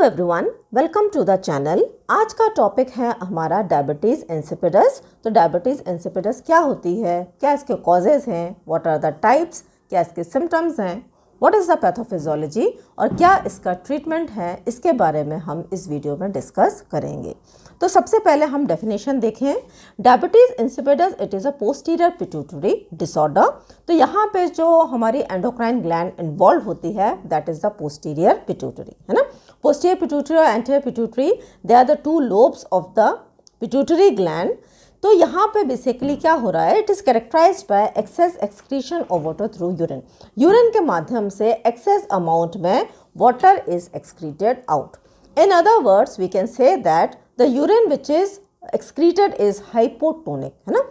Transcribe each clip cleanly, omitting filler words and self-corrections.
Everyone, welcome to the channel. आज का topic है हमारा डायबिटीज़ इंसिपिडस। तो डायबिटीज़ इंसिपिडस क्या होती है, क्या इसके कॉजेज़ हैं, व्हाट आर द टाइप्स, क्या इसके सिम्टम्स हैं, व्हाट इज़ द पैथोफिजियोलॉजी और क्या इसका ट्रीटमेंट है, इसके बारे में हम इस वीडियो में डिस्कस करेंगे। तो सबसे पहले हम डेफिनेशन देखें। Diabetes insipidus it is a posterior pituitary disorder. तो यहाँ पे जो हमारी एंडोक्राइन ग्लैंड इन्वॉल्व होती है that is the posterior pituitary, है ना। पोस्टीरियर पिट्यूटरी और anterior pituitary they are the two lobes of the pituitary gland. तो यहाँ पे बेसिकली क्या हो रहा है, it is characterized by excess excretion of water through urine. Urine के माध्यम से एक्सेस अमाउंट में water is excreted out. In other words, we can say that the urine which is excreted is hypotonic, है ना।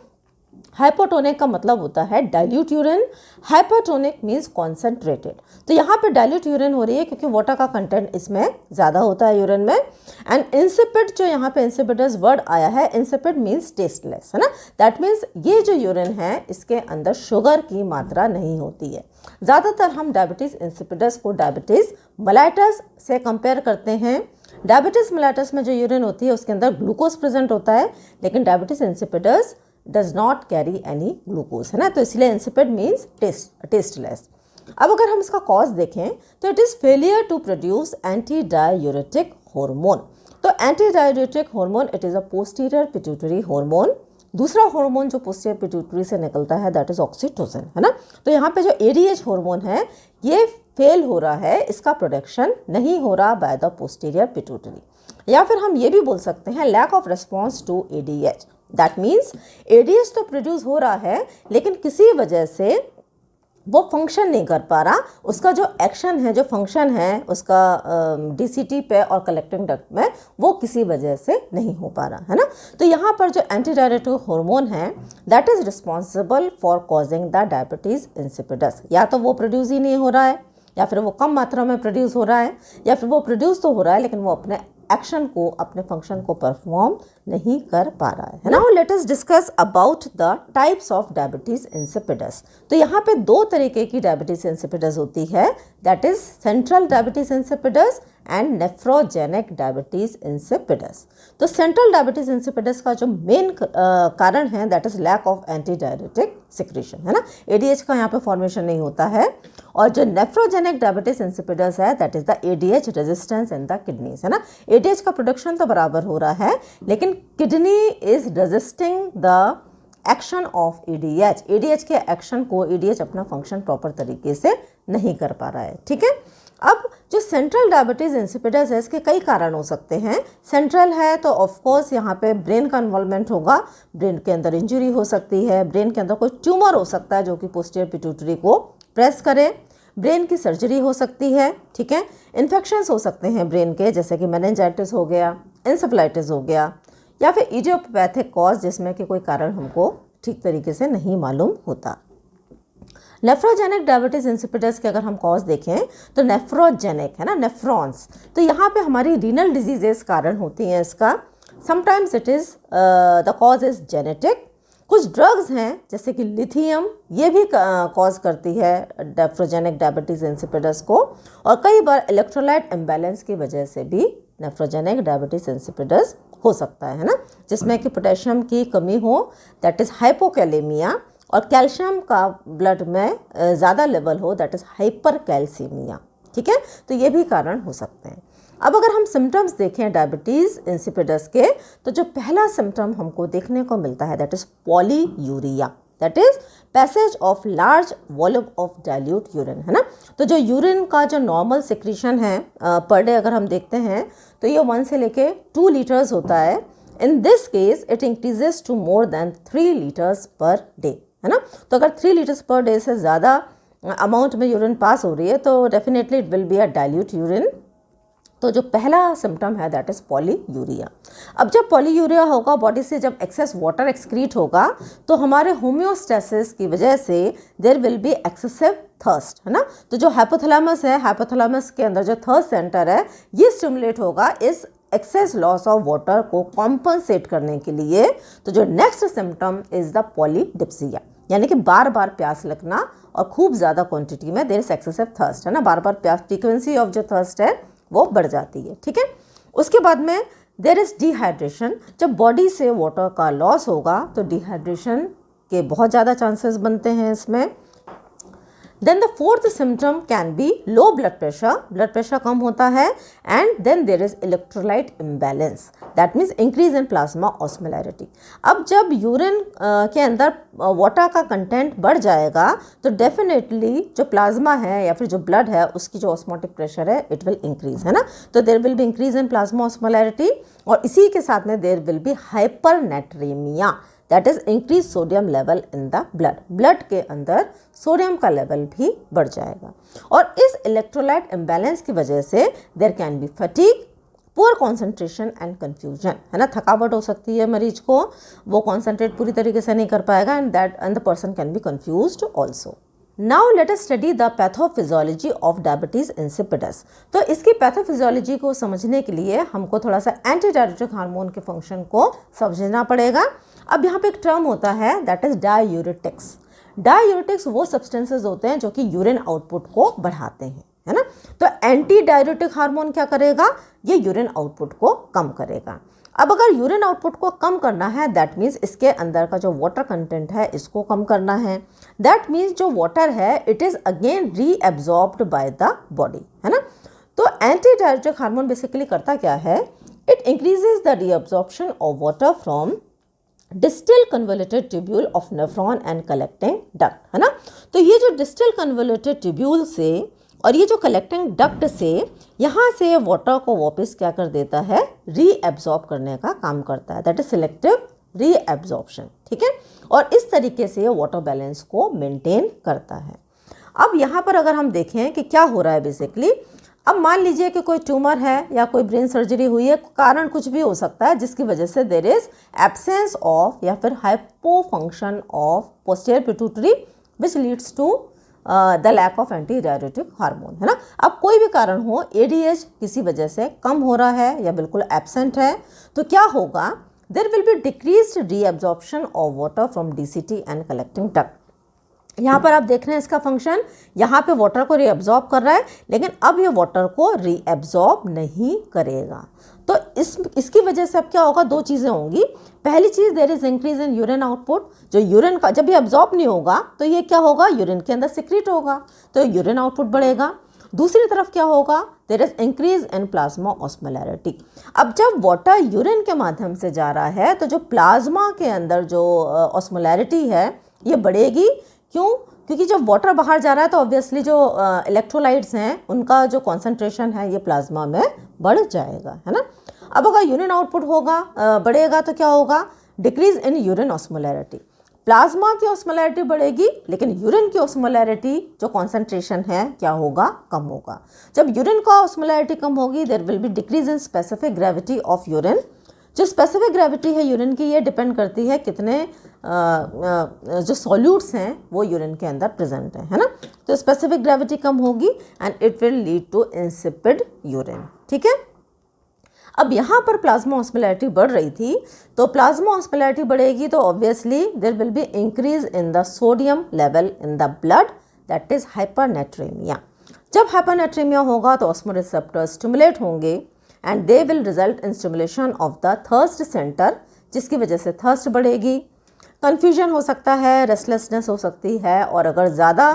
Hypotonic का मतलब होता है dilute urine, hypertonic means concentrated. तो यहाँ पे डाइल्यूट यूरिन हो रही है क्योंकि वाटर का कंटेंट इसमें ज़्यादा होता है यूरिन में। एंड इंसिपिड, जो यहाँ पे इंसिपिडस वर्ड आया है, इंसिपिड मीन्स टेस्टलेस, है ना। दैट मीन्स ये जो यूरिन है इसके अंदर शुगर की मात्रा नहीं होती है। ज़्यादातर हम डायबिटीज़ इंसिपिडस को डायबिटीज़ मेलाइटस से कंपेयर करते हैं। डायबिटीज़ मेलाइटस में जो यूरिन होती है उसके अंदर ग्लूकोज प्रेजेंट होता है, लेकिन diabetes insipidus does not carry any glucose, है ना। तो इसलिए इंसिपिड मीन्स टेस्टलेस। अब अगर हम इसका कॉज देखें तो it is failure to produce anti diuretic hormone. तो anti diuretic hormone it is a posterior pituitary hormone. दूसरा हार्मोन जो पोस्टीरियर पिट्यूटरी से निकलता है दैट इज़ ऑक्सीटोसिन, है ना। तो यहाँ पे जो एडीएच हार्मोन है ये फेल हो रहा है, इसका प्रोडक्शन नहीं हो रहा बाय द पोस्टीरियर पिट्यूटरी। या फिर हम ये भी बोल सकते हैं lack of response to ADH. That means ADH तो प्रोड्यूस हो रहा है लेकिन किसी वजह से वो फंक्शन नहीं कर पा रहा। उसका जो एक्शन है, जो फंक्शन है उसका डीसीटी पे और कलेक्टिंग डक्ट में, वो किसी वजह से नहीं हो पा रहा, है ना। तो यहाँ पर जो एंटी डायरेटिक हार्मोन है that is responsible for causing the diabetes insipidus. या तो वो प्रोड्यूस ही नहीं हो रहा है, या फिर वो कम मात्रा में प्रोड्यूस हो रहा है, या फिर वो प्रोड्यूस तो हो रहा है लेकिन वो अपने एक्शन को, अपने फंक्शन को परफॉर्म नहीं कर पा रहा है। Now let us discuss about the types of diabetes insipidus. तो यहाँ पे दो तरीके की डायबिटीज इंसिपिडस होती है, that is central diabetes insipidus and nephrogenic diabetes insipidus. तो सेंट्रल डायबिटीज इंसिपिडस का जो मेन कारण है that is lack of anti diuretic secretion, है ना। एडीएच का यहाँ पे फॉर्मेशन नहीं होता है। और जो नेफ्रोजेनिक डायबिटीज इंसिपिडस है that is the ADH resistance in the kidneys, है ना। एडीएच का प्रोडक्शन तो बराबर हो रहा है लेकिन kidney is resisting the action of ADH. ADH के एक्शन को एडीएच अपना फंक्शन प्रॉपर तरीके से नहीं कर पा रहा है, ठीक है। अब जो सेंट्रल डायबिटीज़ इंसिपिडस है इसके कई कारण हो सकते हैं। सेंट्रल है तो ऑफकोर्स यहाँ पे ब्रेन का इन्वॉल्वमेंट होगा, ब्रेन के अंदर इंजरी हो सकती है, ब्रेन के अंदर कोई ट्यूमर हो सकता है जो कि पोस्टीरियर पिट्यूटरी को प्रेस करे, ब्रेन की सर्जरी हो सकती है, ठीक है। इन्फेक्शंस हो सकते हैं ब्रेन के, जैसे कि मेनिंजाइटिस हो गया, इंसेफेलाइटिस हो गया, या फिर इडियोपैथिक कॉज जिसमें कि कोई कारण हमको ठीक तरीके से नहीं मालूम होता। नेफ्रोजेनिक डायबिटीज इंसिपिडस के अगर हम कॉज देखें तो नेफ्रोजेनिक, है ना, नेफ्रॉन्स। तो यहाँ पे हमारी रीनल डिजीजेस कारण होती हैं इसका। Sometimes it is the cause is genetic. कुछ ड्रग्स हैं जैसे कि लिथियम, ये भी कॉज करती है नेफ्रोजेनिक डायबिटीज इंसिपिडस को। और कई बार इलेक्ट्रोलाइट इम्बैलेंस की वजह से भी नेफ्रोजेनिक डायबिटीज इंसिपिडस हो सकता है ना, जिसमें कि पोटेशियम की कमी हो दैट इज़ हाइपोकैलेमिया, और कैल्शियम का ब्लड में ज़्यादा लेवल हो दैट इज़ हाइपरकैल्सीमिया, ठीक है। तो ये भी कारण हो सकते हैं। अब अगर हम सिम्टम्स देखें डायबिटीज़ इंसिपिडस के, तो जो पहला सिम्टम हमको देखने को मिलता है that is polyuria, that is passage of large volume of dilute urine, है ना। तो जो यूरिन का जो नॉर्मल सिक्रीशन है पर डे अगर हम देखते हैं तो ये 1 से लेके 2 लीटर्स होता है। In this case it increases to more than 3 litres per day, है ना। तो अगर 3 लीटर्स पर डे से ज़्यादा अमाउंट में यूरिन पास हो रही है तो definitely it will be a dilute urine. तो जो पहला सिम्टम है दैट इज़ पॉलीयूरिया। अब जब पॉलीयूरिया होगा, बॉडी से जब एक्सेस वाटर एक्सक्रीट होगा तो हमारे होम्योस्टेसिस की वजह से there will be excessive thirst, है ना। तो जो हाइपोथैलेमस है, हाइपोथैलेमस के अंदर जो थर्स्ट सेंटर है ये स्टिमुलेट होगा इस एक्सेस लॉस ऑफ वाटर को कॉम्पनसेट करने के लिए। तो जो next symptom is the polydipsia, यानी कि बार बार प्यास लगना और खूब ज़्यादा क्वांटिटी में देयर इज एक्सेसिव थर्स्ट, है ना। बार बार प्यास, फ्रीक्वेंसी ऑफ जो थर्स्ट है वो बढ़ जाती है, ठीक है। उसके बाद में देयर इज़ डिहाइड्रेशन। जब बॉडी से वाटर का लॉस होगा तो डिहाइड्रेशन के बहुत ज़्यादा चांसेस बनते हैं इसमें। Then the fourth symptom can be low blood pressure कम होता है, and then there is electrolyte imbalance, that means increase in plasma osmolarity। अब जब यूरिन के अंदर वाटर का कंटेंट बढ़ जाएगा तो डेफिनेटली जो प्लाज्मा है या फिर जो ब्लड है उसकी जो ऑस्मोटिक प्रेशर है इट विल इंक्रीज, है ना। तो there will be increase in plasma osmolarity, और इसी के साथ में there will be hypernatremia, that is increase sodium level in the blood. Blood के अंदर सोडियम का लेवल भी बढ़ जाएगा, और इस इलेक्ट्रोलाइट इम्बैलेंस की वजह से there can be fatigue, poor concentration and confusion, है ना। थकावट हो सकती है मरीज को, वो कॉन्सेंट्रेट पूरी तरीके से नहीं कर पाएगा, and the person can be confused also. Now let us study the pathophysiology of diabetes insipidus. तो इसकी पैथोफिजियोलॉजी को समझने के लिए हमको थोड़ा सा एंटी डायरेटिक हार्मोन के फंक्शन को समझना पड़ेगा। अब यहाँ पे एक टर्म होता है दैट इज डायूरेटिक्स। डायूरेटिक्स वो सब्सटेंसेस होते हैं जो कि यूरिन आउटपुट को बढ़ाते हैं, है ना। तो एंटी डायूरेटिक हार्मोन क्या करेगा, ये यूरिन आउटपुट को कम करेगा। अब अगर यूरिन आउटपुट को कम करना है दैट मीन्स इसके अंदर का जो वाटर कंटेंट है इसको कम करना है। दैट मीन्स जो वाटर है it is again reabsorbed by the body, है ना। तो एंटी डायरेटिक हार्मोन बेसिकली करता क्या है, it increases the reabsorption of water from distal convoluted tubule of nephron and collecting duct, है ना। तो ये जो डिस्टल कन्वोल्यूटेड ट्यूब्यूल से और ये जो कलेक्टिंग डक्ट से यहाँ से वाटर को वापस क्या कर देता है, रीएब्जॉर्ब करने का काम करता है, दैट इज सिलेक्टिव रीएब्जॉर्प्शन, ठीक है। और इस तरीके से वाटर बैलेंस को मेंटेन करता है। अब यहाँ पर अगर हम देखें कि क्या हो रहा है बेसिकली, अब मान लीजिए कि कोई ट्यूमर है या कोई ब्रेन सर्जरी हुई है, कारण कुछ भी हो सकता है जिसकी वजह से देयर इज एब्सेंस ऑफ या फिर hypo function of posterior pituitary which leads to the lack of anti diuretic hormone, है ना। अब कोई भी कारण हो, एडीएच किसी वजह से कम हो रहा है या बिल्कुल एब्सेंट है, तो क्या होगा, there will be decreased reabsorption of water from DCT and collecting duct. यहाँ पर आप देख रहे हैं इसका फंक्शन, यहाँ पे वाटर को रीअब्जॉर्ब कर रहा है, लेकिन अब ये वाटर को रीअब्जॉर्ब नहीं करेगा। तो इसकी वजह से अब क्या होगा, दो चीज़ें होंगी। पहली चीज़, there is increase in urine output. जो यूरिन का जब ये अब्जॉर्ब नहीं होगा तो ये क्या होगा, यूरिन के अंदर सिक्रीट होगा, तो यूरिन आउटपुट बढ़ेगा। दूसरी तरफ क्या होगा, there is increase in plasma osmolarity. अब जब वाटर यूरिन के माध्यम से जा रहा है तो जो प्लाज्मा के अंदर जो ऑस्मोलैरिटी है ये बढ़ेगी। क्यों? क्योंकि जब वाटर बाहर जा रहा है तो ऑब्वियसली जो इलेक्ट्रोलाइट्स हैं उनका जो कॉन्सेंट्रेशन है ये प्लाज्मा में बढ़ जाएगा, है ना। अब अगर यूरिन आउटपुट होगा बढ़ेगा तो क्या होगा, decrease in urine osmolarity. Plasma की ऑस्मोलैरिटी बढ़ेगी लेकिन यूरिन की ऑस्मोलैरिटी जो कॉन्सेंट्रेशन है क्या होगा, कम होगा। जब यूरिन का ऑस्मोलैरिटी कम होगी there will be decrease in specific gravity of urine. जो स्पेसिफिक ग्रेविटी है यूरिन की ये डिपेंड करती है कितने जो सॉल्यूट्स हैं वो यूरिन के अंदर प्रेजेंट है ना। तो स्पेसिफिक ग्रेविटी कम होगी and it will lead to insipid urine, ठीक है। अब यहाँ पर प्लाज्मा ऑस्मोलैरिटी बढ़ रही थी, तो प्लाज्मा ऑस्मोलैरिटी बढ़ेगी तो obviously there will be increase in the sodium level in the blood, that is hypernatremia. जब हाइपरनेट्रेमिया होगा तो ऑस्मोरिसेप्टर स्टिमुलेट होंगे and they will result in stimulation of the thirst centre, जिसकी वजह से थर्स्ट बढ़ेगी, कन्फ्यूजन हो सकता है, रेस्टलेसनेस हो सकती है, और अगर ज़्यादा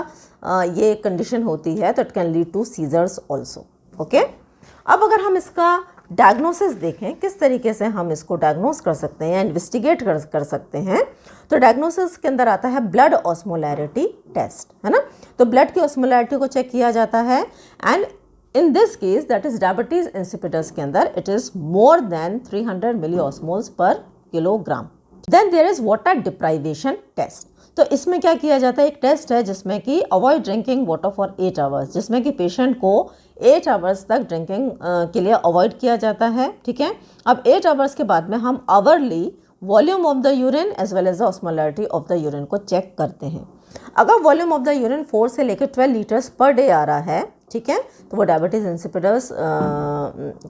ये कंडीशन होती है तो it can lead to seizures also, okay. अब अगर हम इसका डायग्नोसिस देखें, किस तरीके से हम इसको डायग्नोस कर सकते हैं, इन्वेस्टिगेट कर सकते हैं, तो डायग्नोसिस के अंदर आता है ब्लड ऑस्मोलैरिटी टेस्ट, है ना। तो ब्लड की ऑस्मोलैरिटी को चेक किया जाता है and in this case that is diabetes insipidus के अंदर it is more than 300 milliosmoles पर kilogram. Then there is water deprivation test. तो इसमें क्या किया जाता है, एक टेस्ट है जिसमें कि avoid drinking water for 8 hours, जिसमें कि पेशेंट को 8 आवर्स तक ड्रिंकिंग के लिए अवॉइड किया जाता है, ठीक है। अब 8 आवर्स के बाद में हम hourly volume of the urine as well as the osmolarity of the urine को चेक करते हैं। अगर वॉल्यूम ऑफ द यूरिन 4 से लेकर 12 लीटर्स पर डे आ रहा है, ठीक है, तो वो डायबिटीज इंसिपिडस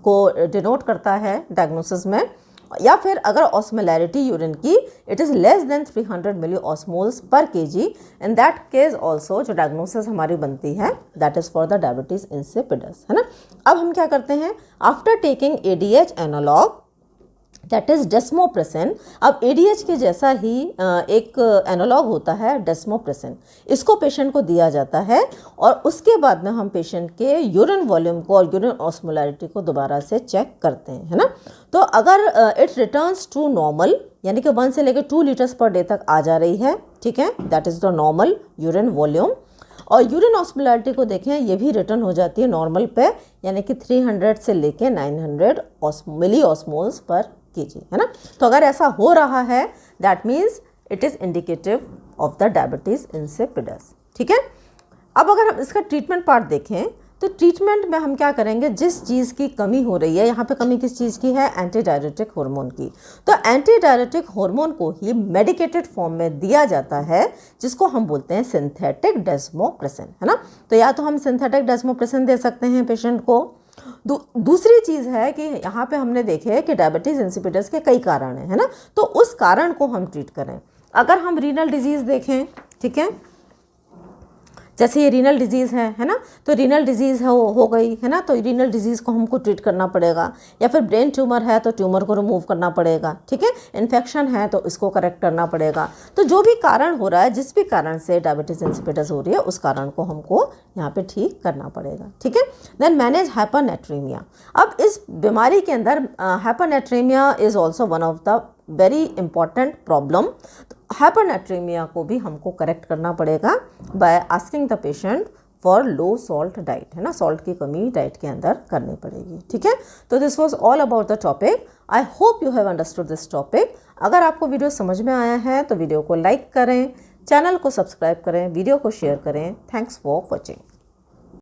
को डिनोट करता है डायग्नोसिस में। या फिर अगर ऑस्मोलैरिटी यूरिन की it is less than 300 milliosmoles पर KG, in that case also जो डायग्नोसिस हमारी बनती है that is for the diabetes insipidus, है ना। अब हम क्या करते हैं, after taking ADH analogue that is desmopressin. अब एडीएच के जैसा ही एक एनालॉग होता है डेस्मोप्रेसिन, इसको पेशेंट को दिया जाता है और उसके बाद में हम पेशेंट के यूरिन वॉल्यूम को और यूरिन ऑस्मोलैरिटी को दोबारा से चेक करते हैं, है ना। तो अगर इट रिटर्न्स टू नॉर्मल, यानी कि 1 से लेकर 2 लीटर्स पर डे तक आ जा रही है, ठीक है, that is the normal urine volume. और यूरिन ऑस्मोलैरिटी को देखें, ये भी रिटर्न हो जाती है नॉर्मल पे, यानी कि 300 से लेके 900 मिली ऑस्मोल्स पर केजी, है ना। तो अगर ऐसा हो रहा है that means it is indicative of the diabetes insipidus, ठीक है। अब अगर हम इसका ट्रीटमेंट पार्ट देखें तो ट्रीटमेंट में हम क्या करेंगे, जिस चीज़ की कमी हो रही है, यहाँ पे कमी किस चीज़ की है, एंटी डायरेटिक हार्मोन की। तो एंटी डायरेटिक हार्मोन को ही मेडिकेटेड फॉर्म में दिया जाता है, जिसको हम बोलते हैं सिंथेटिक डेस्मोप्रेसिन, है ना। तो या तो हम सिंथेटिक डेस्मोप्रेसिन दे सकते हैं पेशेंट को। दूसरी चीज़ है कि यहाँ पे हमने देखे कि डायबिटीज़ इंसिपिडस के कई कारण हैं, है ना। तो उस कारण को हम ट्रीट करें। अगर हम रीनल डिजीज़ देखें, ठीक है, जैसे ये रीनल डिजीज़ है ना, तो रीनल डिजीज़ हो गई, है ना। तो रीनल डिजीज़ को हमको ट्रीट करना पड़ेगा। या फिर ब्रेन ट्यूमर है तो ट्यूमर को रिमूव करना पड़ेगा, ठीक है। इन्फेक्शन है तो इसको करेक्ट करना पड़ेगा। तो जो भी कारण हो रहा है, जिस भी कारण से डायबिटीज़ इंसिपिडस हो रही है, उस कारण को हमको यहाँ पे ठीक करना पड़ेगा, ठीक है। Then manage hypernatremia. अब इस बीमारी के अंदर hypernatremia is also one of the very important problem. Hypernatremia को भी हमको करेक्ट करना पड़ेगा by asking the patient for low salt diet, है ना। सॉल्ट की कमी डाइट के अंदर करनी पड़ेगी, ठीक है। तो this was all about the topic. I hope you have understood this topic. अगर आपको वीडियो समझ में आया है तो वीडियो को लाइक करें, चैनल को सब्सक्राइब करें, वीडियो को शेयर करें। Thanks for watching.